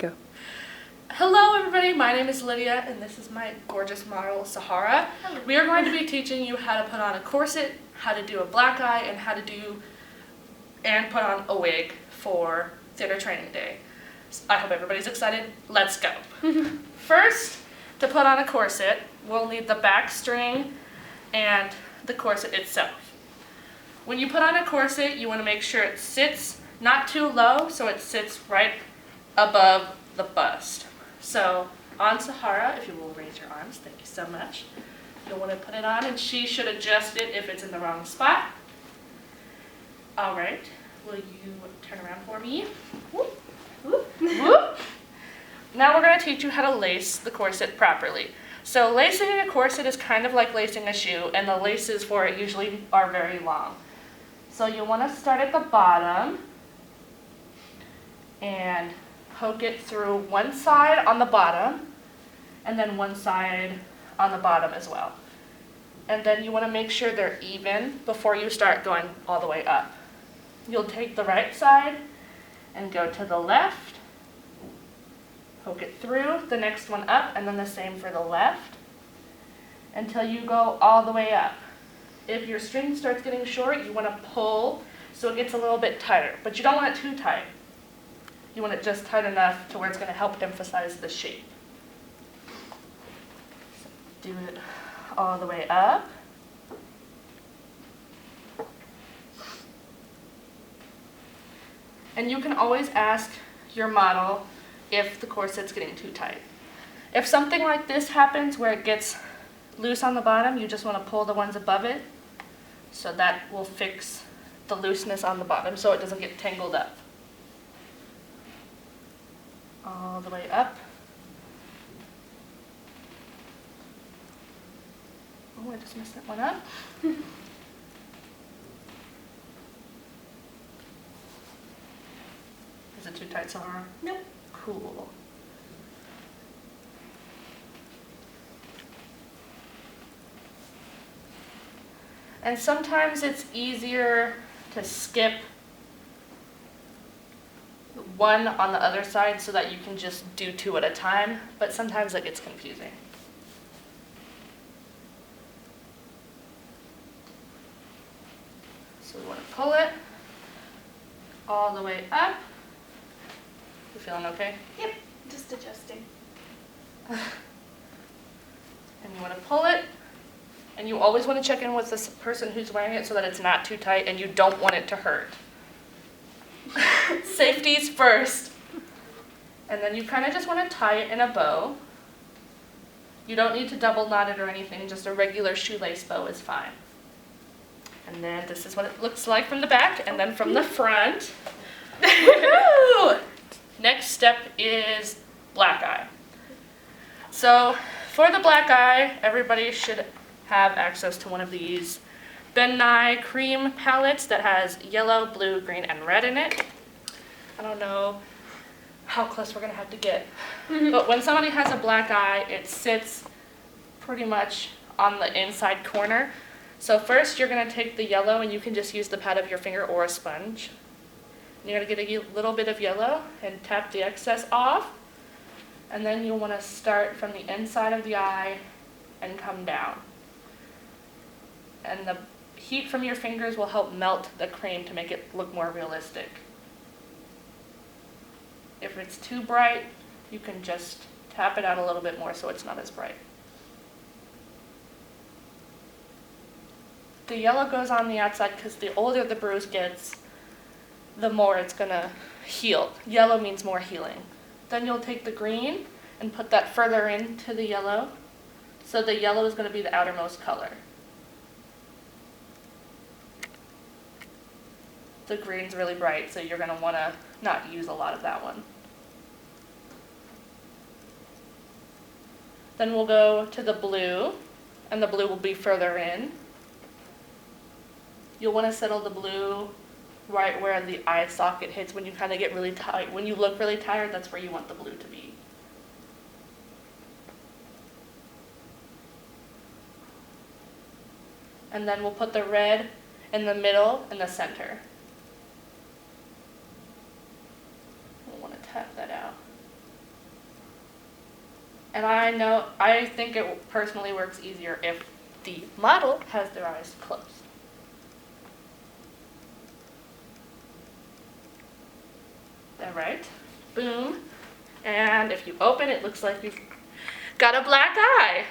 Go. Hello everybody, my name is Lydia and this is my gorgeous model, Sahara. Hello. We are going to be teaching you how to put on a corset, how to do a black eye, and how to put on a wig for theater training day. I hope everybody's excited. Let's go. First, to put on a corset, we'll need the back string and the corset itself. When you put on a corset, you want to make sure it sits not too low, so it sits right above the bust. So on Sahara, if you will raise your arms, thank you so much. You'll want to put it on and she should adjust it if it's in the wrong spot. All right, will you turn around for me? Whoop, whoop, whoop. Now we're going to teach you how to lace the corset properly. So lacing a corset is kind of like lacing a shoe, and the laces for it usually are very long. So you want to start at the bottom and poke it through one side on the bottom and then one side on the bottom as well. And then you want to make sure they're even before you start going all the way up. You'll take the right side and go to the left, poke it through, the next one up, and then the same for the left until you go all the way up. If your string starts getting short, you want to pull so it gets a little bit tighter, but you don't want it too tight. You want it just tight enough to where it's going to help emphasize the shape. So do it all the way up. And you can always ask your model if the corset's getting too tight. If something like this happens where it gets loose on the bottom, you just want to pull the ones above it, so that will fix the looseness on the bottom so it doesn't get tangled up. All the way up. Oh, I just messed that one up. Is it too tight, Sahara? Nope. Cool. And sometimes it's easier to skip one on the other side so that you can just do two at a time, but sometimes it gets confusing. So we want to pull it all the way up. You feeling okay? Yep, just adjusting. And you want to pull it, and you always want to check in with the person who's wearing it so that it's not too tight and you don't want it to hurt. Safety's first. And then you kind of just want to tie it in a bow. You don't need to double knot it or anything, just a regular shoelace bow is fine. And then this is what it looks like from the back, and then from the front. Woo! Next step is black eye. So for the black eye, everybody should have access to one of these Ben Nye cream palettes that has yellow, blue, green, and red in it. I don't know how close we're going to have to get. But when somebody has a black eye, it sits pretty much on the inside corner. So first you're going to take the yellow, and you can just use the pad of your finger or a sponge. And you're going to get a little bit of yellow and tap the excess off. And then you'll want to start from the inside of the eye and come down. And the heat from your fingers will help melt the cream to make it look more realistic. If it's too bright, you can just tap it out a little bit more so it's not as bright. The yellow goes on the outside because the older the bruise gets, the more it's going to heal. Yellow means more healing. Then you'll take the green and put that further into the yellow. So the yellow is going to be the outermost color. The green's really bright, so you're going to want to not use a lot of that one. Then we'll go to the blue, and the blue will be further in. You'll want to settle the blue right where the eye socket hits when you kind of get really tired. When you look really tired, that's where you want the blue to be. And then we'll put the red in the middle and the center. We'll want to tap that out. And I think it personally works easier if the model has their eyes closed. All right, boom. And if you open, it looks like you've got a black eye.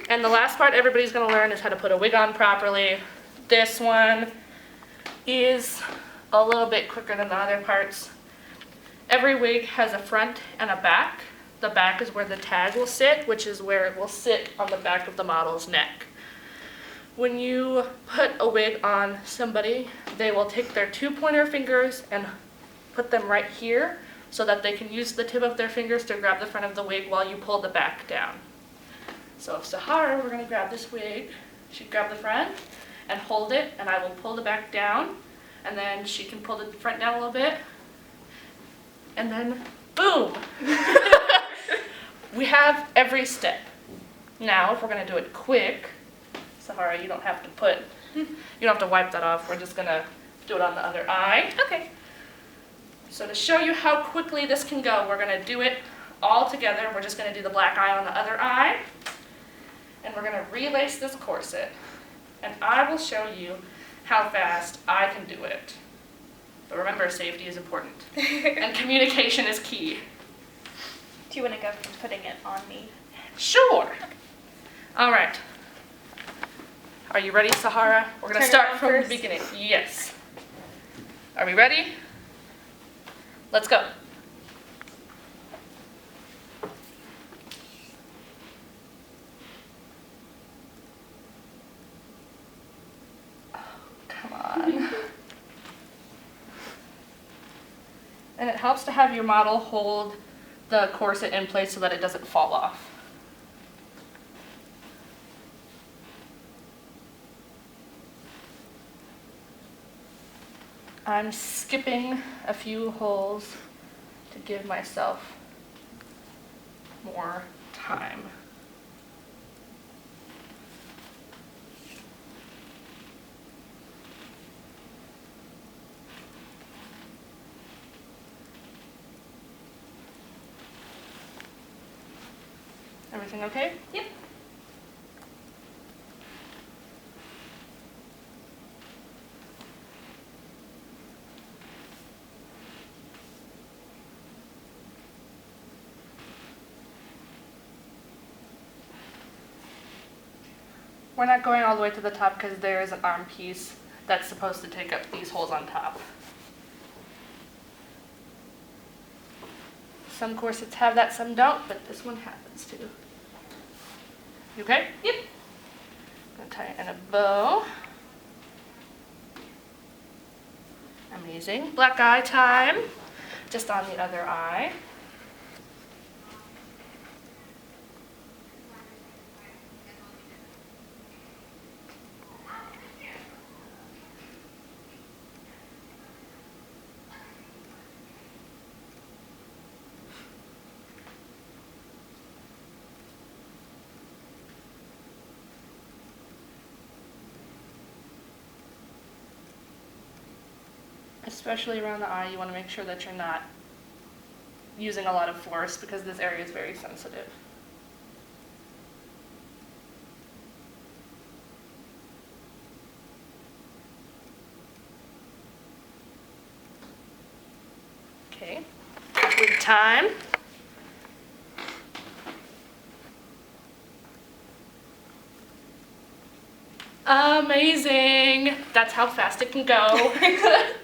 And the last part everybody's gonna learn is how to put a wig on properly. This one is a little bit quicker than the other parts. Every wig has a front and a back. The back is where the tag will sit, which is where it will sit on the back of the model's neck. When you put a wig on somebody, they will take their 2 pointer fingers and put them right here so that they can use the tip of their fingers to grab the front of the wig while you pull the back down. So if Sahara, we're gonna grab this wig, she'd grab the front and hold it, and I will pull the back down, and then she can pull the front down a little bit, and then boom! We have every step. Now, if we're gonna do it quick, Sahara, you don't have to wipe that off. We're just gonna do it on the other eye. Okay. So to show you how quickly this can go, we're gonna do it all together. We're just gonna do the black eye on the other eye, and we're gonna relace this corset. And I will show you how fast I can do it. But remember, safety is important, and communication is key. Do you want to go from putting it on me? Sure. All right. Are you ready, Sahara? We're gonna Turn it start on from first? the beginning. Yes. Are we ready? Let's go. Oh, come on. And it helps to have your model hold the corset in place so that it doesn't fall off. I'm skipping a few holes to give myself more time. Everything okay? Yep. We're not going all the way to the top because there is an arm piece that's supposed to take up these holes on top. Some corsets have that, some don't, but this one happens to. You okay? Yep. I'm gonna tie it in a bow. Amazing. Black eye time. Just on the other eye. Especially around the eye, you want to make sure that you're not using a lot of force because this area is very sensitive. Okay, with time. Amazing! That's how fast it can go.